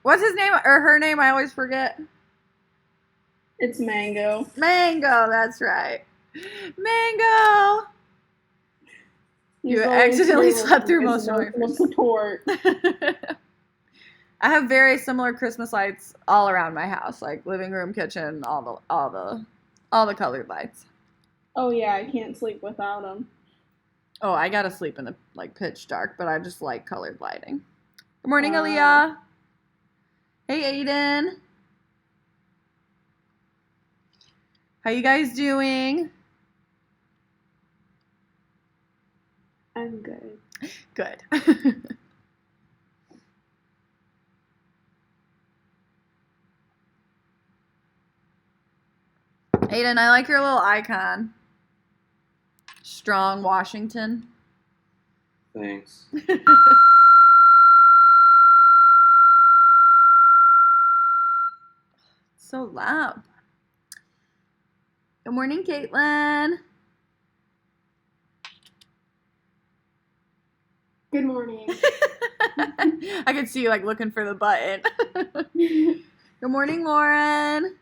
What's his name or her name? I always forget. It's Mango. Mango, that's right. Mango! He's You always accidentally here slept through as most of my emotional friends. support. I have very similar Christmas lights all around my house, like living room, kitchen, all the colored lights. Oh yeah, I can't sleep without him. Oh, I gotta sleep in the like pitch dark, but I just like colored lighting. Good morning, Uh, Aaliyah. Hey, Aiden. How you guys doing? I'm good. Good. Aiden, I like your little icon. Strong Washington. Thanks. So loud. Good morning, Caitlin. Good morning. I could see you like looking for the button. Good morning, Lauren.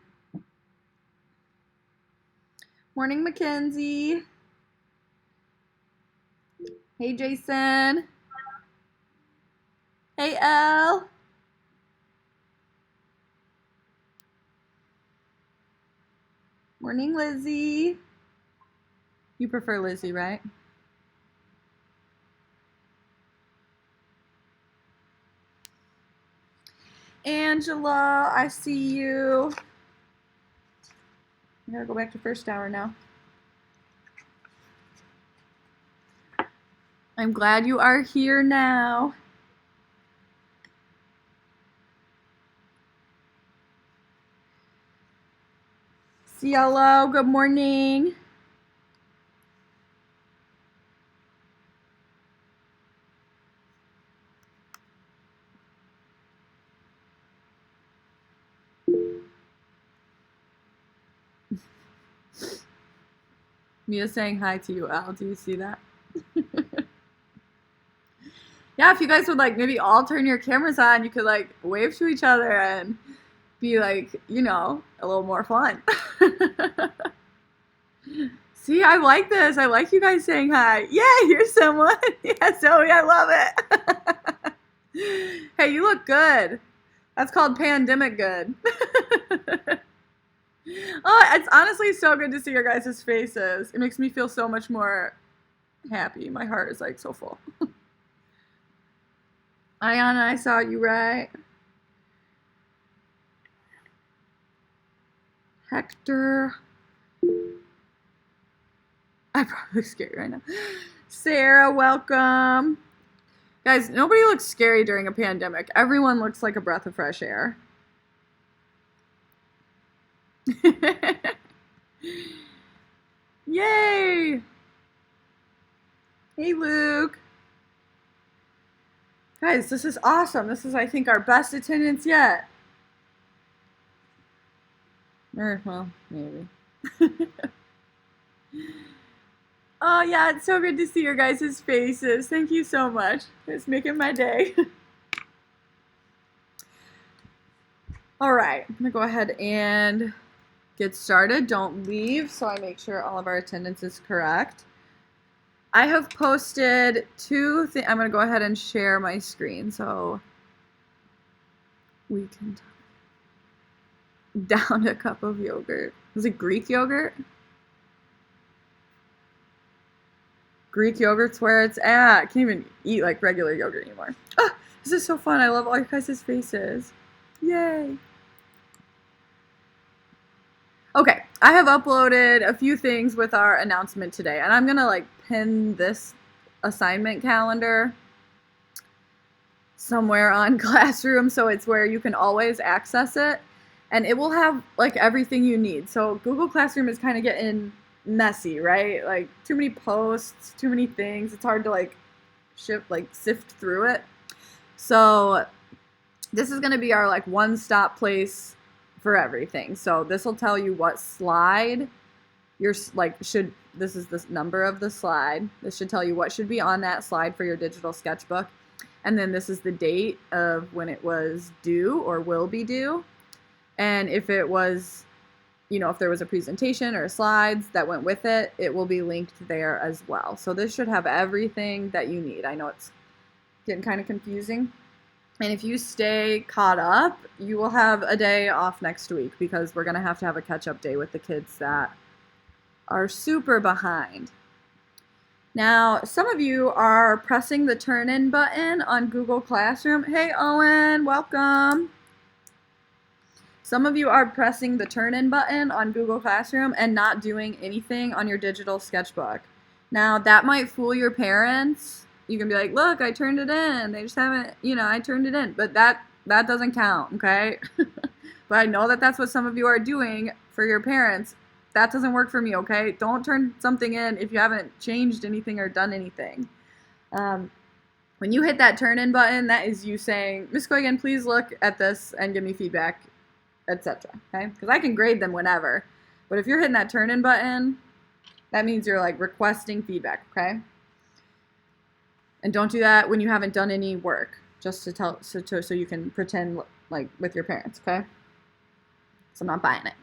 Morning, Mackenzie. Hey, Jason. Hey, Elle. Morning, Lizzie. You prefer Lizzie, right? Angela, I see you. I gotta go back to first hour now. I'm glad you are here now. Cielo, good morning. Mia saying hi to you, Al. Do you see that? Yeah, if you guys would like maybe all turn your cameras on, you could like wave to each other and be like, you know, a little more fun. See, I like this. I like you guys saying hi. Yeah, here's someone. Yeah, Zoe, I love it. Hey, you look good. That's called pandemic good. Oh, it's honestly so good to see your guys' faces. It makes me feel so much more happy. My heart is like so full. Ayana, I saw you right. Hector. I probably look scary right now. Sarah, welcome. Guys, nobody looks scary during a pandemic. Everyone looks like a breath of fresh air. Yay! Hey, Luke. Guys, this is awesome. This is, I think, our best attendance yet. Or, well, maybe. Oh, yeah, it's so good to see your guys' faces. Thank you so much. It's making my day. All right, I'm going to go ahead and get started. Don't leave, so I make sure all of our attendance is correct. I have posted two things. I'm going to go ahead and share my screen so we can down a cup of yogurt. Was it Greek yogurt? Greek yogurt's where it's at. I can't even eat like regular yogurt anymore. Oh, this is so fun. I love all your guys' faces. Yay. Okay, I have uploaded a few things with our announcement today, and I'm gonna like pin this assignment calendar somewhere on Classroom so it's where you can always access it, and it will have like everything you need. So Google Classroom is kind of getting messy, right? Like too many posts, too many things. It's hard to like sift through it. So this is going to be our like one-stop place for everything. So this will tell you what slide you're like this is the number of the slide. This should tell you what should be on that slide for your digital sketchbook. and then this is the date of when it was due or will be due. And if it was, if there was a presentation or slides that went with it, it will be linked there as well. So this should have everything that you need. I know it's getting kind of confusing. And if you stay caught up, you will have a day off next week because we're going to have a catch-up day with the kids that are super behind. Now, some of you are pressing the turn-in button on Google Classroom. Hey, Owen, welcome. Some of you are pressing the turn-in button on Google Classroom and not doing anything on your digital sketchbook. Now, that might fool your parents. You can be like, look, I turned it in. They just haven't, I turned it in. But that doesn't count, okay? But I know that that's what some of you are doing for your parents. That doesn't work for me, okay? Don't turn something in if you haven't changed anything or done anything. When you hit that turn-in button, that is you saying, Ms. Coygan, please look at this and give me feedback, etc. Okay? Because I can grade them whenever. But if you're hitting that turn-in button, that means you're like requesting feedback, okay? And don't do that when you haven't done any work, just to tell, so you can pretend like with your parents, okay? So I'm not buying it.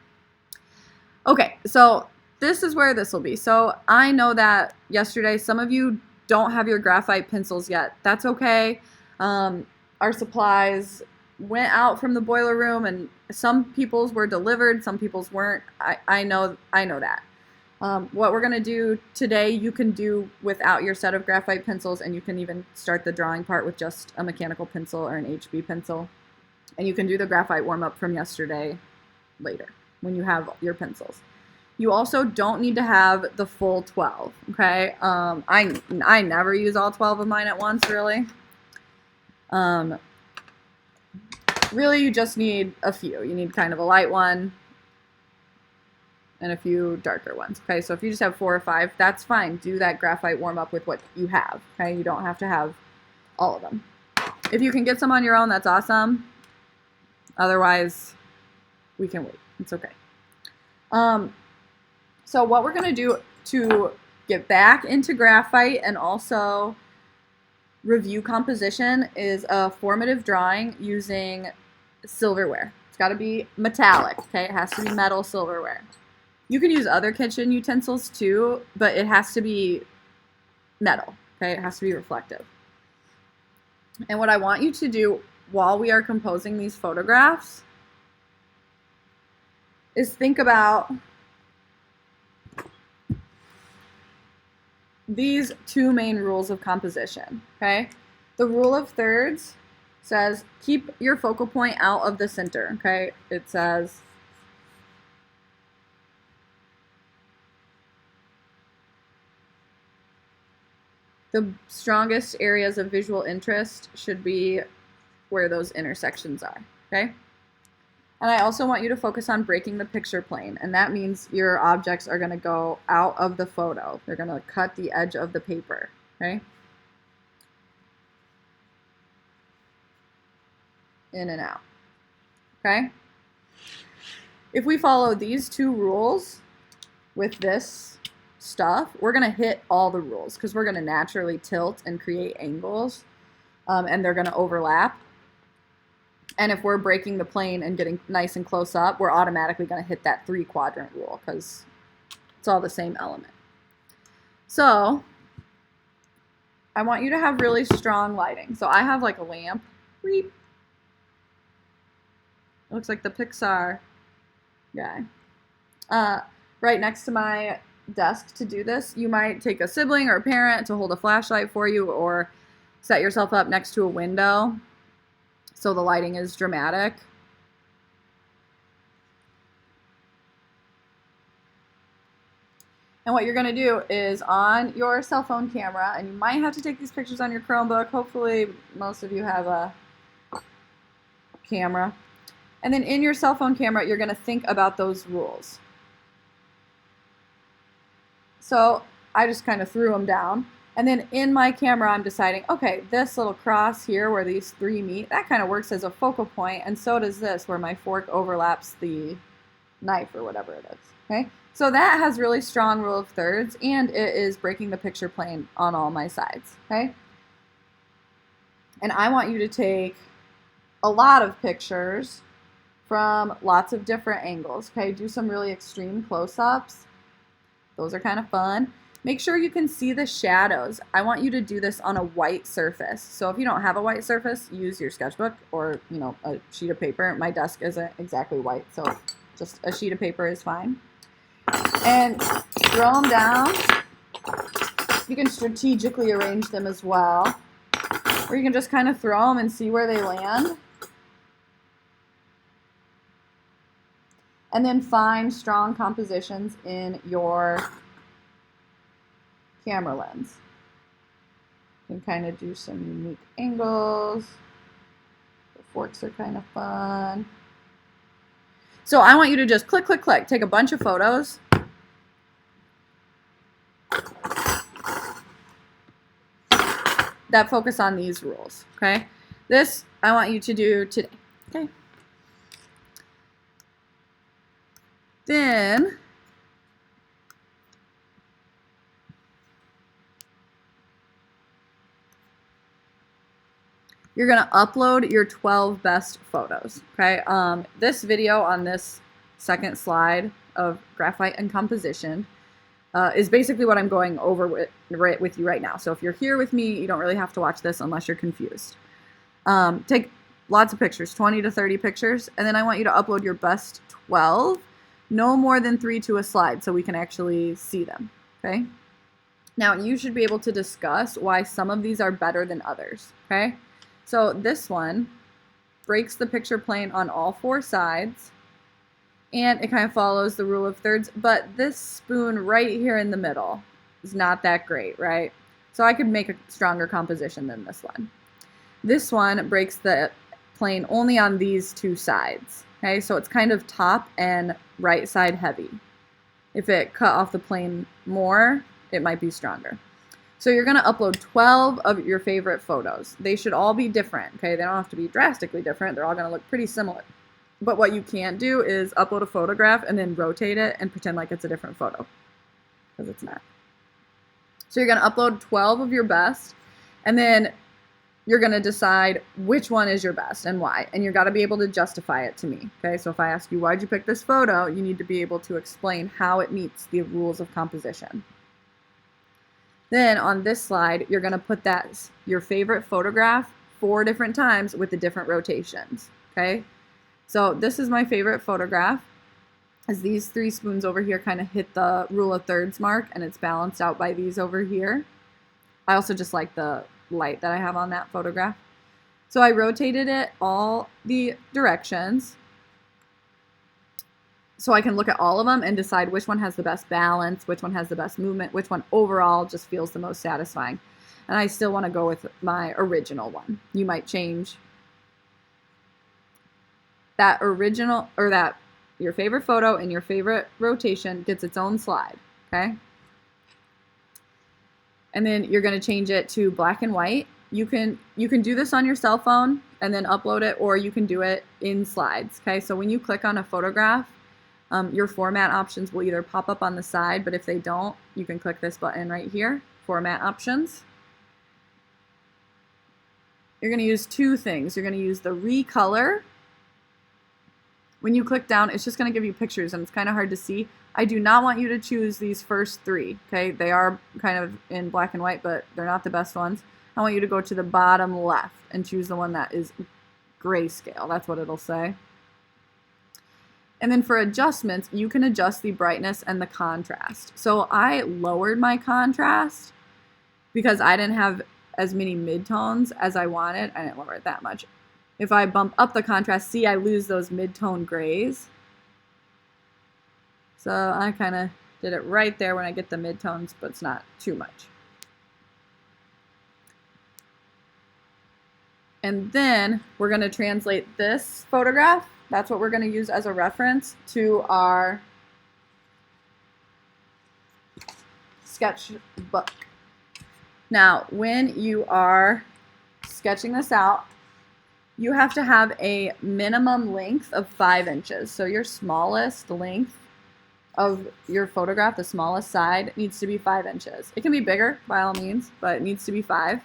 Okay, so this is where this will be. So I know that yesterday some of you don't have your graphite pencils yet. That's okay. Our supplies went out from the boiler room, and some people's were delivered, some people's weren't. I know that. What we're gonna do today, you can do without your set of graphite pencils, and you can even start the drawing part with just a mechanical pencil or an HB pencil. And you can do the graphite warm-up from yesterday later when you have your pencils. You also don't need to have the full 12, okay? I never use all 12 of mine at once, really. Really, you just need a few. You need kind of a light one and a few darker ones, okay? So if you just have 4 or 5, that's fine. Do that graphite warm-up with what you have, okay? You don't have to have all of them. If you can get some on your own, that's awesome. Otherwise, we can wait. It's okay. So what we're going to do to get back into graphite and also review composition is a formative drawing using silverware. It's got to be metallic, okay? It has to be metal silverware. You can use other kitchen utensils too, but it has to be metal, okay? It has to be reflective. And what I want you to do while we are composing these photographs is think about these 2 main rules of composition, okay? The rule of thirds says keep your focal point out of the center, okay? It says the strongest areas of visual interest should be where those intersections are, okay? And I also want you to focus on breaking the picture plane, and that means your objects are going to go out of the photo. They're going to cut the edge of the paper, okay? In and out, okay? If we follow these 2 rules with this stuff, we're going to hit all the rules because we're going to naturally tilt and create angles, and they're going to overlap. And if we're breaking the plane and getting nice and close up, we're automatically going to hit that 3-quadrant rule because it's all the same element. So I want you to have really strong lighting. So I have like a lamp. It looks like the Pixar guy. Right next to my desk to do this. You might take a sibling or a parent to hold a flashlight for you, or set yourself up next to a window so the lighting is dramatic. And what you're going to do is on your cell phone camera, and you might have to take these pictures on your Chromebook. Hopefully most of you have a camera. And then in your cell phone camera, you're going to think about those rules. So I just kind of threw them down. And then in my camera, I'm deciding, okay, this little cross here where these 3 meet, that kind of works as a focal point, and so does this where my fork overlaps the knife or whatever it is, okay? So that has really strong rule of thirds, and it is breaking the picture plane on all my sides, okay? And I want you to take a lot of pictures from lots of different angles. Okay, do some really extreme close-ups. Those are kind of fun. Make sure you can see the shadows. I want you to do this on a white surface. So if you don't have a white surface, use your sketchbook or, you know, a sheet of paper. My desk isn't exactly white, so just a sheet of paper is fine. And throw them down. You can strategically arrange them as well. Or you can just kind of throw them and see where they land. And then find strong compositions in your camera lens. You can kind of do some unique angles. The forks are kind of fun. So I want you to just click, click, click. Take a bunch of photos. That focus on these rules, okay? This I want you to do today, okay? Then you're gonna upload your 12 best photos, okay? This video on this second slide of graphite and composition is basically what I'm going over with you right now. So if you're here with me, you don't really have to watch this unless you're confused. Take lots of pictures, 20 to 30 pictures, and then I want you to upload your best 12, no more than 3 to a slide so we can actually see them, okay? Now, you should be able to discuss why some of these are better than others, okay? So this one breaks the picture plane on all 4 sides, and it kind of follows the rule of thirds, but this spoon right here in the middle is not that great, right? So I could make a stronger composition than this one. This one breaks the plane only on these 2 sides, okay? So it's kind of top and right side heavy. If it cut off the plane more, it might be stronger. So you're gonna upload 12 of your favorite photos. They should all be different, okay? They don't have to be drastically different. They're all gonna look pretty similar. But what you can't do is upload a photograph and then rotate it and pretend like it's a different photo, because it's not. So you're gonna upload 12 of your best, and then you're gonna decide which one is your best and why. And you gotta be able to justify it to me, okay? So if I ask you, why'd you pick this photo? You need to be able to explain how it meets the rules of composition. Then on this slide, you're gonna put that, your favorite photograph 4 different times with the different rotations, okay? So this is my favorite photograph, as these 3 spoons over here kind of hit the rule of thirds mark, and it's balanced out by these over here. I also just like the light that I have on that photograph. So I rotated it all the directions so I can look at all of them and decide which one has the best balance, which one has the best movement, which one overall just feels the most satisfying. And I still want to go with my original one. You might change that original, or that your favorite photo and your favorite rotation gets its own slide, okay? And then you're gonna change it to black and white. You can do this on your cell phone and then upload it, or you can do it in slides, okay? So when you click on a photograph, your format options will either pop up on the side, but if they don't, you can click this button right here, format options. You're gonna use 2 things. You're gonna use the recolor. When you click down, it's just going to give you pictures, and it's kind of hard to see. I do not want you to choose these first 3, okay? They are kind of in black and white, but they're not the best ones. I want you to go to the bottom left and choose the one that is grayscale. That's what it'll say. And then for adjustments, you can adjust the brightness and the contrast. So I lowered my contrast because I didn't have as many midtones as I wanted. I didn't lower it that much. If I bump up the contrast, see, I lose those mid-tone grays. So I kind of did it right there when I get the mid-tones, but it's not too much. And then we're going to translate this photograph. That's what we're going to use as a reference to our sketchbook. Now, when you are sketching this out, you have to have a minimum length of 5 inches. So your smallest length of your photograph, the smallest side, needs to be 5 inches. It can be bigger by all means, but it needs to be 5.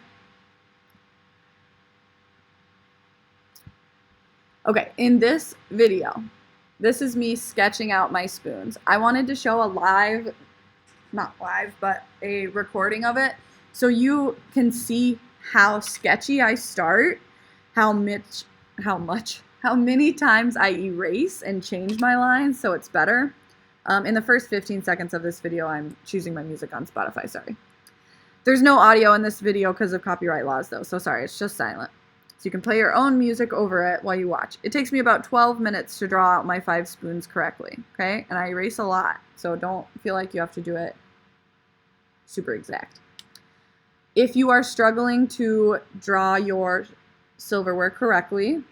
Okay, in this video, this is me sketching out my spoons. I wanted to show a live, not live, but a recording of it so you can see how sketchy I start, how many times I erase and change my lines so it's better. In the first 15 seconds of this video, I'm choosing my music on Spotify, sorry. There's no audio in this video because of copyright laws though, so sorry, it's just silent. So you can play your own music over it while you watch. It takes me about 12 minutes to draw out my 5 spoons correctly, okay? And I erase a lot, so don't feel like you have to do it super exact. If you are struggling to draw your silverware correctly,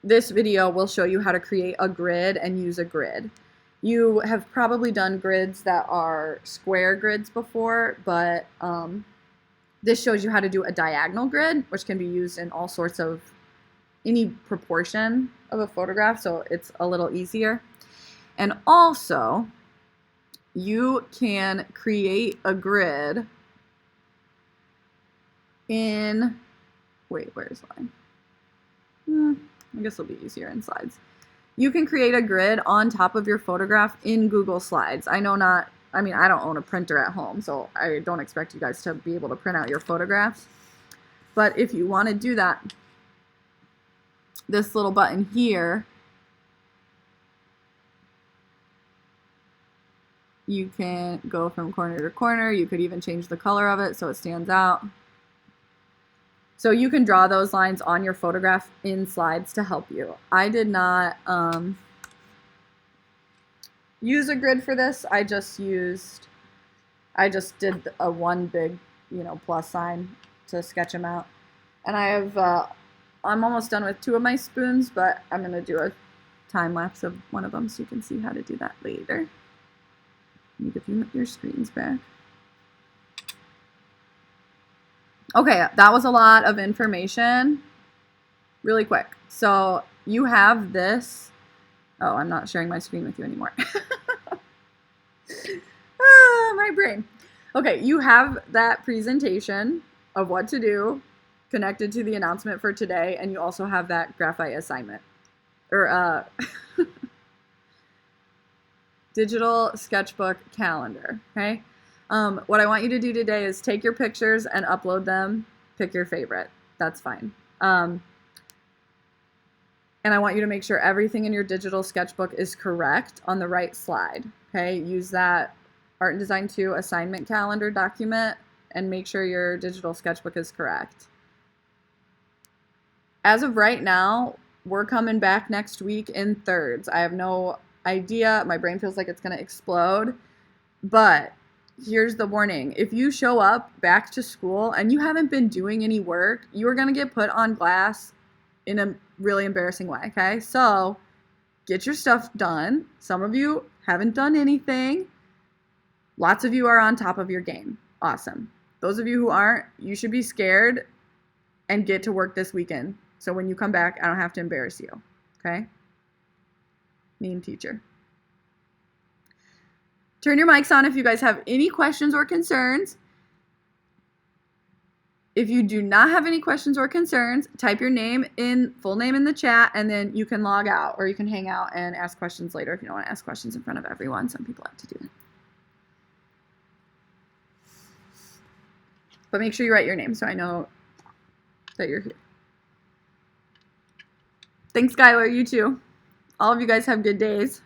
this video will show you how to create a grid and use a grid. You have probably done grids that are square grids before, but this shows you how to do a diagonal grid, which can be used in all sorts of any proportion of a photograph, so it's a little easier. And also, you can create a grid in, wait, where's line? I guess it'll be easier in slides. You can create a grid on top of your photograph in Google Slides. I don't own a printer at home, so I don't expect you guys to be able to print out your photographs. But if you want to do that, this little button here, you can go from corner to corner. You could even change the color of it so it stands out. So you can draw those lines on your photograph in Slides to help you. I did not use a grid for this. I just did a one big, plus sign to sketch them out. And I'm almost done with 2 of my spoons, but I'm going to do a time lapse of one of them so you can see how to do that later. Let me give you your screens back. Okay, that was a lot of information. Really quick. So you have this. Oh, I'm not sharing my screen with you anymore. My brain. Okay, you have that presentation of what to do connected to the announcement for today, and you also have that graphite assignment. Or digital sketchbook calendar, okay? What I want you to do today is take your pictures and upload them. Pick your favorite. That's fine. And I want you to make sure everything in your digital sketchbook is correct on the right slide, okay? Use that Art and Design 2 assignment calendar document and make sure your digital sketchbook is correct. As of right now, we're coming back next week in thirds. I have no idea. My brain feels like it's going to explode, but here's the warning. If you show up back to school and you haven't been doing any work, you are going to get put on glass in a really embarrassing way, okay? So get your stuff done. Some of you haven't done anything. Lots of you are on top of your game. Awesome. Those of you who aren't, you should be scared and get to work this weekend. So when you come back, I don't have to embarrass you, okay? Mean teacher. Turn your mics on if you guys have any questions or concerns. If you do not have any questions or concerns, type your full name in the chat, and then you can log out, or you can hang out and ask questions later if you don't want to ask questions in front of everyone. Some people like to do that. But make sure you write your name so I know that you're here. Thanks, Skylar. You too. All of you guys have good days.